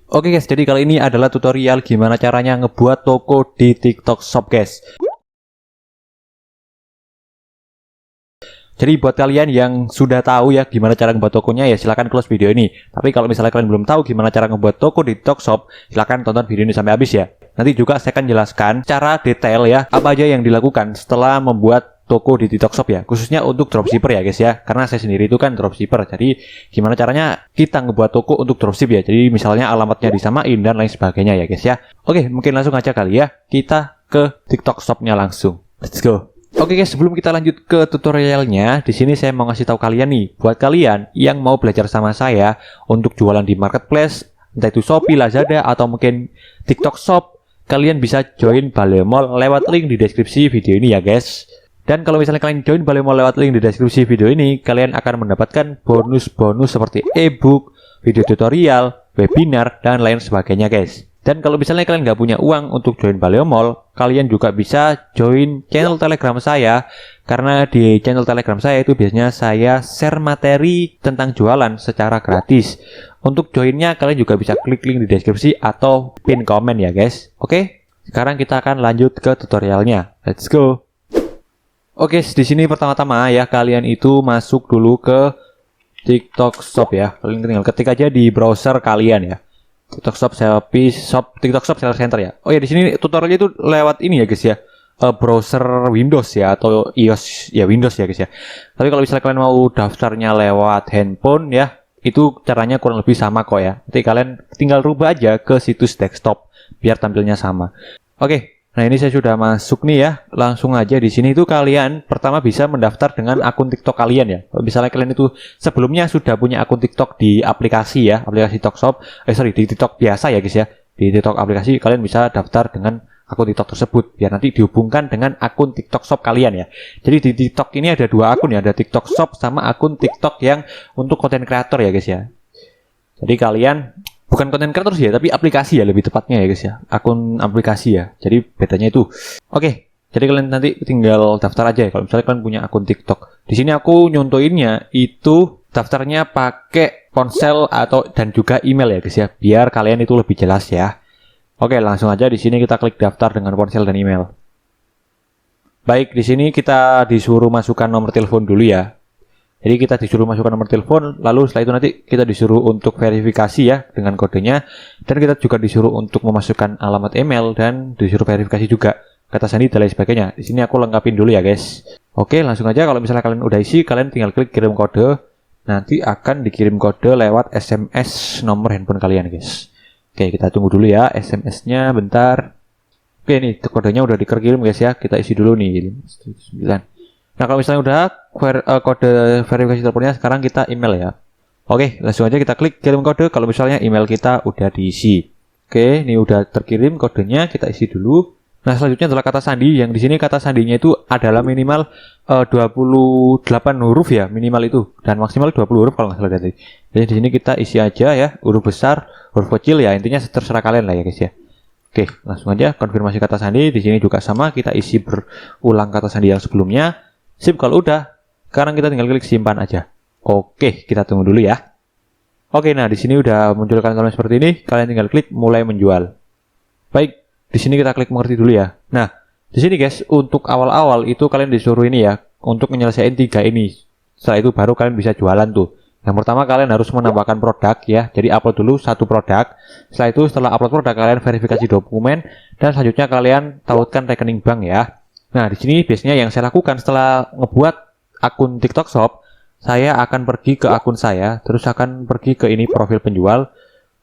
Oke guys, jadi kali ini adalah tutorial gimana caranya ngebuat toko di TikTok Shop guys. Jadi buat kalian yang sudah tahu ya gimana cara ngebuat tokonya ya silahkan close video ini. Tapi kalau misalnya kalian belum tahu gimana cara ngebuat toko di TikTok Shop, silahkan tonton video ini sampai habis ya. Nanti juga saya akan jelaskan cara detail ya apa aja yang dilakukan setelah membuat toko di TikTok Shop ya, khususnya untuk dropshipper ya guys ya, karena saya sendiri itu kan dropshipper. Jadi gimana caranya kita ngebuat toko untuk dropship ya, jadi misalnya alamatnya disamain dan lain sebagainya ya guys ya. Oke, mungkin langsung aja kali ya kita ke TikTok Shopnya langsung. Let's go. Oke guys, sebelum kita lanjut ke tutorialnya, di sini saya mau ngasih tahu kalian nih, buat kalian yang mau belajar sama saya untuk jualan di marketplace, entah itu Shopee, Lazada atau mungkin TikTok Shop, kalian bisa join Baleo Mall lewat link di deskripsi video ini ya guys. Dan kalau misalnya kalian join Baleo Mall lewat link di deskripsi video ini, kalian akan mendapatkan bonus-bonus seperti ebook, video tutorial, webinar, dan lain sebagainya guys. Dan kalau misalnya kalian nggak punya uang untuk join Baleo Mall, kalian juga bisa join channel Telegram saya. Karena di channel Telegram saya itu biasanya saya share materi tentang jualan secara gratis. Untuk joinnya kalian juga bisa klik link di deskripsi atau pin komen ya guys. Oke, sekarang kita akan lanjut ke tutorialnya. Let's go. Oke, di sini pertama-tama ya kalian itu masuk dulu ke TikTok Shop ya. Kalian tinggal ketik aja di browser kalian ya. TikTok Shop, Shopee Shop, TikTok Shop Seller Center ya. Oh ya, di sini tutorialnya itu lewat ini ya guys ya. Browser Windows ya atau iOS ya, Windows ya guys ya. Tapi kalau misalnya kalian mau daftarnya lewat handphone ya, itu caranya kurang lebih sama kok ya. Nanti kalian tinggal rubah aja ke situs desktop biar tampilnya sama. Oke. Nah, ini saya sudah masuk nih ya. Langsung aja di sini itu kalian pertama bisa mendaftar dengan akun TikTok kalian ya. Kalau misalnya kalian itu sebelumnya sudah punya akun TikTok di aplikasi ya, aplikasi TikTok Shop, di TikTok biasa ya guys ya. Di TikTok aplikasi kalian bisa daftar dengan akun TikTok tersebut biar nanti dihubungkan dengan akun TikTok Shop kalian ya. Jadi di TikTok ini ada dua akun ya, ada TikTok Shop sama akun TikTok yang untuk konten kreator ya guys ya. Jadi kalian bukan konten kreator sih ya, tapi aplikasi ya lebih tepatnya ya guys ya. Akun aplikasi ya. Jadi bedanya itu. Oke, jadi kalian nanti tinggal daftar aja ya kalau misalnya kalian punya akun TikTok. Di sini aku nyontoinnya itu daftarnya pakai ponsel atau dan juga email ya guys ya, biar kalian itu lebih jelas ya. Oke, langsung aja di sini kita klik daftar dengan ponsel dan email. Baik, di sini kita disuruh masukkan nomor telepon dulu ya. Jadi kita disuruh masukkan nomor telepon, lalu setelah itu nanti kita disuruh untuk verifikasi ya dengan kodenya, dan kita juga disuruh untuk memasukkan alamat email dan disuruh verifikasi juga kata sandi dan lain sebagainya. Di sini aku lengkapin dulu ya guys. Oke, langsung aja kalau misalnya kalian udah isi, kalian tinggal klik kirim kode, nanti akan dikirim kode lewat SMS nomor handphone kalian guys. Oke, kita tunggu dulu ya SMS-nya bentar. Oke, nih kodenya udah dikirim guys ya, kita isi dulu nih 9. Nah, kalau misalnya udah kode verifikasi teleponnya, sekarang kita email ya. Oke, langsung aja kita klik kirim kode kalau misalnya email kita udah diisi. Oke, ini udah terkirim kodenya, kita isi dulu. Nah, selanjutnya adalah kata sandi, yang di sini kata sandinya itu adalah minimal 28 huruf ya, minimal itu, dan maksimal 20 huruf kalau nggak salah tadi. Jadi di sini kita isi aja ya, huruf besar, huruf kecil ya, intinya terserah kalian lah ya guys ya. Oke, langsung aja konfirmasi kata sandi. Di sini juga sama, kita isi berulang kata sandi yang sebelumnya. Sip, kalau udah, sekarang kita tinggal klik simpan aja. Oke, kita tunggu dulu ya. Oke, nah di sini udah muncul kalian seperti ini, kalian tinggal klik mulai menjual. Baik, di sini kita klik mengerti dulu ya. Nah, di sini guys, untuk awal-awal itu kalian disuruh ini ya, untuk menyelesaikan 3 ini. Setelah itu baru kalian bisa jualan tuh. Yang pertama kalian harus menambahkan produk ya. Jadi upload dulu 1 produk. Setelah itu setelah upload produk kalian verifikasi dokumen dan selanjutnya kalian tautkan rekening bank ya. Nah, di sini biasanya yang saya lakukan setelah ngebuat akun TikTok Shop, saya akan pergi ke akun saya, terus akan pergi ke ini profil penjual,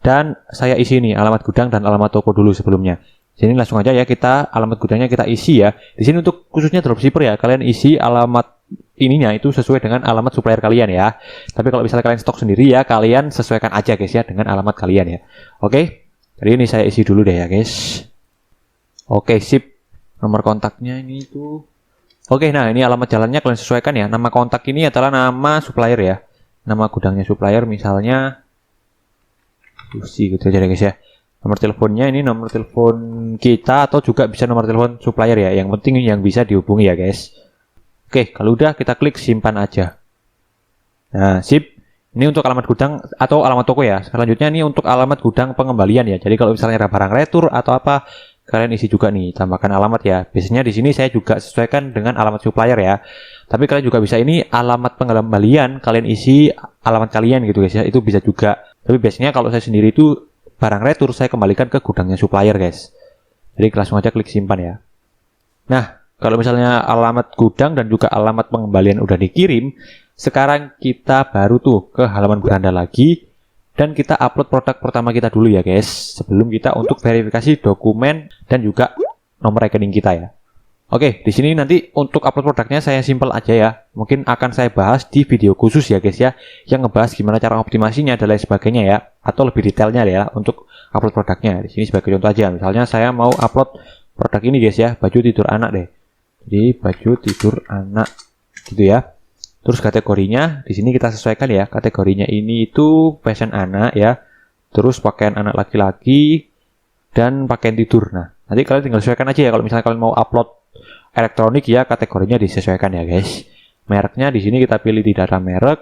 dan saya isi nih alamat gudang dan alamat toko dulu sebelumnya. Sini langsung aja ya kita alamat gudangnya kita isi ya. Di sini untuk khususnya dropshipper ya, kalian isi alamat ininya itu sesuai dengan alamat supplier kalian ya. Tapi kalau misalnya kalian stok sendiri ya, kalian sesuaikan aja guys ya dengan alamat kalian ya. Oke, jadi ini saya isi dulu deh ya guys. Oke, sip. Nomor kontaknya ini itu. Oke, nah ini alamat jalannya kalian sesuaikan ya. Nama kontak ini adalah nama supplier ya. Nama gudangnya supplier misalnya Susi gitu aja guys ya. Nomor teleponnya ini nomor telepon kita atau juga bisa nomor telepon supplier ya. Yang penting yang bisa dihubungi ya guys. Oke, kalau udah kita klik simpan aja. Nah, sip. Ini untuk alamat gudang atau alamat toko ya. Selanjutnya ini untuk alamat gudang pengembalian ya. Jadi kalau misalnya ada barang retur atau apa, kalian isi juga nih, tambahkan alamat ya. Biasanya di sini saya juga sesuaikan dengan alamat supplier ya. Tapi kalian juga bisa ini alamat pengembalian, kalian isi alamat kalian gitu guys ya. Itu bisa juga. Tapi biasanya kalau saya sendiri itu barang retur saya kembalikan ke gudangnya supplier guys. Jadi langsung aja klik simpan ya. Nah, kalau misalnya alamat gudang dan juga alamat pengembalian udah dikirim, sekarang kita baru tuh ke halaman beranda lagi dan kita upload produk pertama kita dulu ya guys, sebelum kita untuk verifikasi dokumen dan juga nomor rekening kita ya. Oke, di sini nanti untuk upload produknya saya simpel aja ya. Mungkin akan saya bahas di video khusus ya guys ya, yang ngebahas gimana cara optimasinya dan lain sebagainya ya, atau lebih detailnya ya untuk upload produknya. Di sini sebagai contoh aja, misalnya saya mau upload produk ini guys ya, baju tidur anak deh. Jadi baju tidur anak gitu ya. Terus kategorinya di sini kita sesuaikan ya. Kategorinya ini itu fashion anak ya. Terus pakaian anak laki-laki dan pakaian tidur. Nah, nanti kalian tinggal sesuaikan aja ya. Kalau misalnya kalian mau upload elektronik ya, kategorinya disesuaikan ya guys. Mereknya di sini kita pilih tidak ada merek.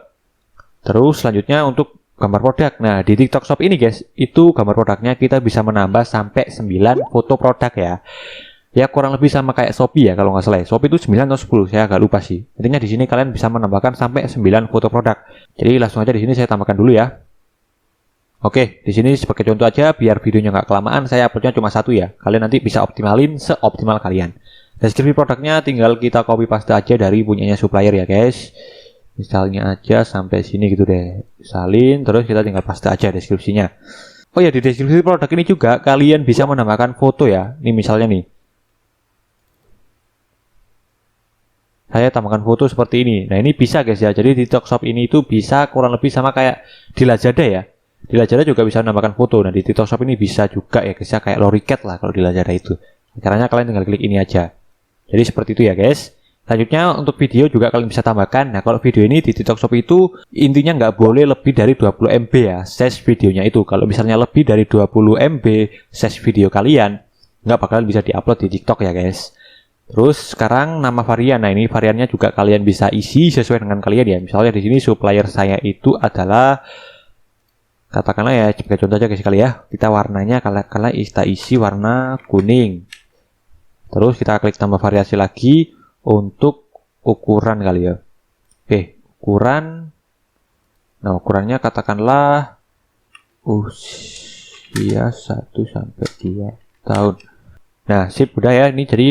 Terus selanjutnya untuk gambar produk. Nah, di TikTok Shop ini guys, itu gambar produknya kita bisa menambah sampai 9 foto produk ya. Ya kurang lebih sama kayak Shopee ya kalau nggak salah. Shopee itu 9 atau 10, saya agak lupa sih. Intinya di sini kalian bisa menambahkan sampai 9 foto produk. Jadi langsung aja di sini saya tambahkan dulu ya. Oke, di sini sebagai contoh aja biar videonya nggak kelamaan, saya uploadnya cuma 1 ya. Kalian nanti bisa optimalin seoptimal kalian. Deskripsi produknya tinggal kita copy paste aja dari punyanya supplier ya guys. Misalnya aja sampai sini gitu deh. Salin, terus kita tinggal paste aja deskripsinya. Oh ya, di deskripsi produk ini juga kalian bisa menambahkan foto ya. Ini misalnya nih. Saya tambahkan foto seperti ini. Nah, ini bisa guys ya. Jadi di TikTok Shop ini itu bisa kurang lebih sama kayak di Lazada ya. Di Lazada juga bisa menambahkan foto. Nah, di TikTok Shop ini bisa juga ya guys ya, kayak Loricat lah kalau di Lazada itu. Caranya kalian tinggal klik ini aja. Jadi seperti itu ya guys. Selanjutnya untuk video juga kalian bisa tambahkan. Nah, kalau video ini di TikTok Shop itu intinya nggak boleh lebih dari 20 MB ya size videonya itu. Kalau misalnya lebih dari 20 MB size video kalian, nggak bakalan bisa diupload di TikTok ya guys. Terus sekarang nama varian. Nah, ini variannya juga kalian bisa isi sesuai dengan kalian ya. Misalnya di sini supplier saya itu adalah, katakanlah ya sebagai contoh aja guys kali ya. Kita warnanya kalian kita isi warna kuning. Terus kita klik tambah variasi lagi untuk ukuran kali ya. Oke, ukuran. Nah, ukurannya katakanlah usia 1 sampai 2 tahun. Nah, sip udah ya. Ini jadi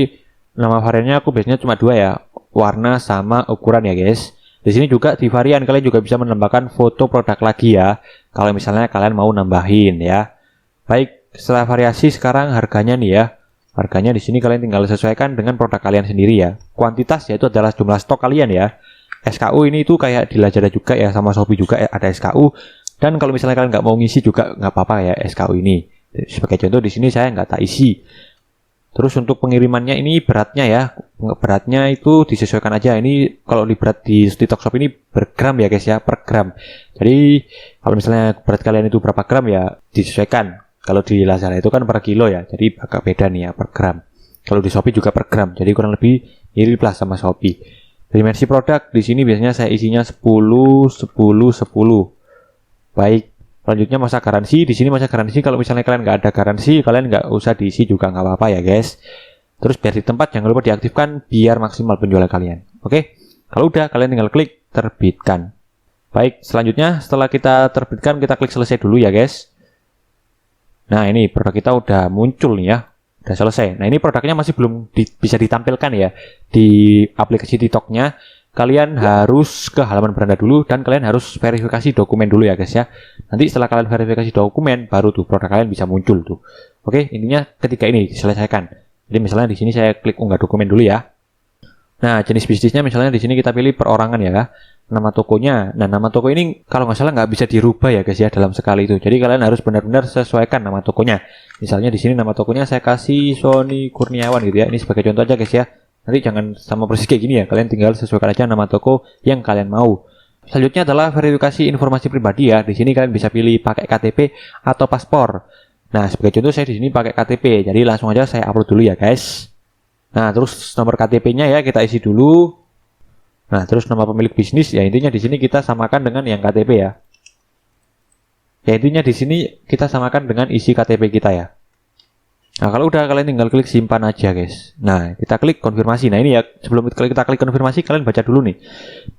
nama variannya aku biasanya cuma 2 ya, warna sama ukuran ya guys. Di sini juga di varian kalian juga bisa menambahkan foto produk lagi ya, kalau misalnya kalian mau nambahin ya. Baik, setelah variasi sekarang harganya nih ya. Harganya di sini kalian tinggal sesuaikan dengan produk kalian sendiri ya. Kuantitas yaitu adalah jumlah stok kalian ya. SKU ini itu kayak di Lazada juga ya, sama Shopee juga ya, ada SKU. Dan kalau misalnya kalian nggak mau ngisi juga nggak apa-apa ya SKU ini. Sebagai contoh di sini saya nggak tak isi. Terus untuk pengirimannya ini beratnya ya, beratnya itu disesuaikan aja. Ini kalau di berat di TikTok Shop ini per gram ya guys ya, per gram. Jadi kalau misalnya berat kalian itu berapa gram ya disesuaikan. Kalau di Lazada itu kan per kilo ya, jadi agak beda nih ya per gram. Kalau di Shopee juga per gram, jadi kurang lebih mirip lah sama Shopee. Dimensi produk di sini biasanya saya isinya 10, 10, 10. Baik. Selanjutnya masa garansi. Di sini masa garansi kalau misalnya kalian nggak ada garansi, kalian nggak usah diisi juga nggak apa-apa ya guys. Terus biar di tempat jangan lupa diaktifkan biar maksimal penjualan kalian. Oke, kalau udah kalian tinggal klik terbitkan. Baik, selanjutnya setelah kita terbitkan kita klik selesai dulu ya guys. Nah, ini produk kita udah muncul nih ya, udah selesai. Nah, ini produknya masih belum bisa ditampilkan ya di aplikasi TikToknya. Kalian harus ke halaman beranda dulu dan kalian harus verifikasi dokumen dulu ya guys ya. Nanti setelah kalian verifikasi dokumen baru tuh produk kalian bisa muncul tuh. Oke, intinya ketika ini diselesaikan. Jadi misalnya di sini saya klik unggah dokumen dulu ya. Nah, jenis bisnisnya misalnya di sini kita pilih perorangan ya. Nama tokonya. Nah, nama toko ini kalau nggak salah nggak bisa dirubah ya guys ya dalam sekali itu. Jadi kalian harus benar-benar sesuaikan nama tokonya. Misalnya di sini nama tokonya saya kasih Sony Kurniawan gitu ya. Ini sebagai contoh aja guys ya. Nanti jangan sama persis kayak gini ya, kalian tinggal sesuaikan aja nama toko yang kalian mau. Selanjutnya adalah verifikasi informasi pribadi ya. Di sini kalian bisa pilih pakai KTP atau paspor. Nah, sebagai contoh saya di sini pakai KTP. Jadi langsung aja saya upload dulu ya, guys. Nah, terus nomor KTP-nya ya kita isi dulu. Nah, terus nama pemilik bisnis ya intinya di sini kita samakan dengan yang KTP ya. Ya intinya di sini kita samakan dengan isi KTP kita ya. Nah, kalau udah kalian tinggal klik simpan aja, guys. Nah, kita klik konfirmasi. Nah, ini ya, sebelum kita klik konfirmasi, kalian baca dulu nih.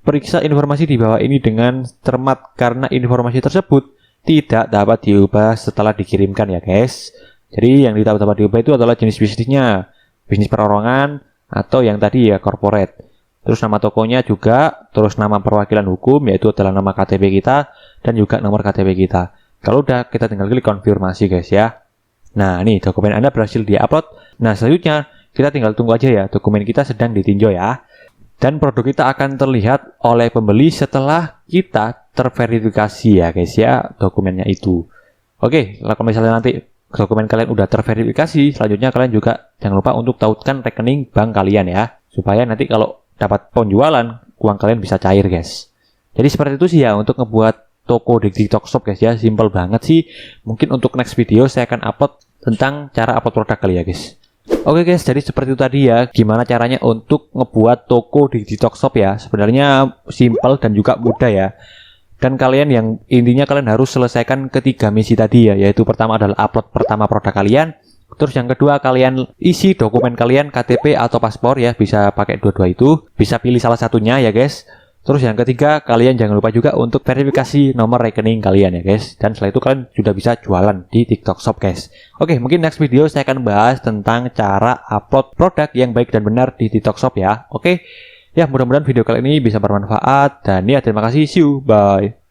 Periksa informasi di bawah ini dengan cermat karena informasi tersebut tidak dapat diubah setelah dikirimkan ya, guys. Jadi yang tidak dapat diubah itu adalah jenis bisnisnya, bisnis perorangan atau yang tadi ya corporate. Terus nama tokonya juga, terus nama perwakilan hukum yaitu adalah nama KTP kita dan juga nomor KTP kita. Kalau udah kita tinggal klik konfirmasi, guys ya. Nah, nih dokumen Anda berhasil di-upload. Nah, selanjutnya kita tinggal tunggu aja ya, dokumen kita sedang ditinjau ya. Dan produk kita akan terlihat oleh pembeli setelah kita terverifikasi ya, guys ya, dokumennya itu. Oke, kalau misalnya nanti dokumen kalian udah terverifikasi, selanjutnya kalian juga jangan lupa untuk tautkan rekening bank kalian ya, supaya nanti kalau dapat penjualan, uang kalian bisa cair, guys. Jadi seperti itu sih ya untuk ngebuat toko di TikTok Shop, guys ya. Simple banget sih. Mungkin untuk next video saya akan upload tentang cara upload produk kali ya, guys. Oke guys, jadi seperti itu tadi ya, gimana caranya untuk ngebuat toko di TikTok Shop ya. Sebenarnya simple dan juga mudah ya. Dan kalian yang intinya kalian harus selesaikan ketiga misi tadi ya, yaitu pertama adalah upload pertama produk kalian. Terus yang kedua kalian isi dokumen kalian, KTP atau paspor ya, bisa pakai dua-dua itu, bisa pilih salah satunya ya guys. Terus yang ketiga kalian jangan lupa juga untuk verifikasi nomor rekening kalian ya guys. Dan setelah itu kalian sudah bisa jualan di TikTok Shop guys. Oke, mungkin next video saya akan bahas tentang cara upload produk yang baik dan benar di TikTok Shop ya. Oke, ya mudah-mudahan video kali ini bisa bermanfaat. Dan ya terima kasih, see you, bye.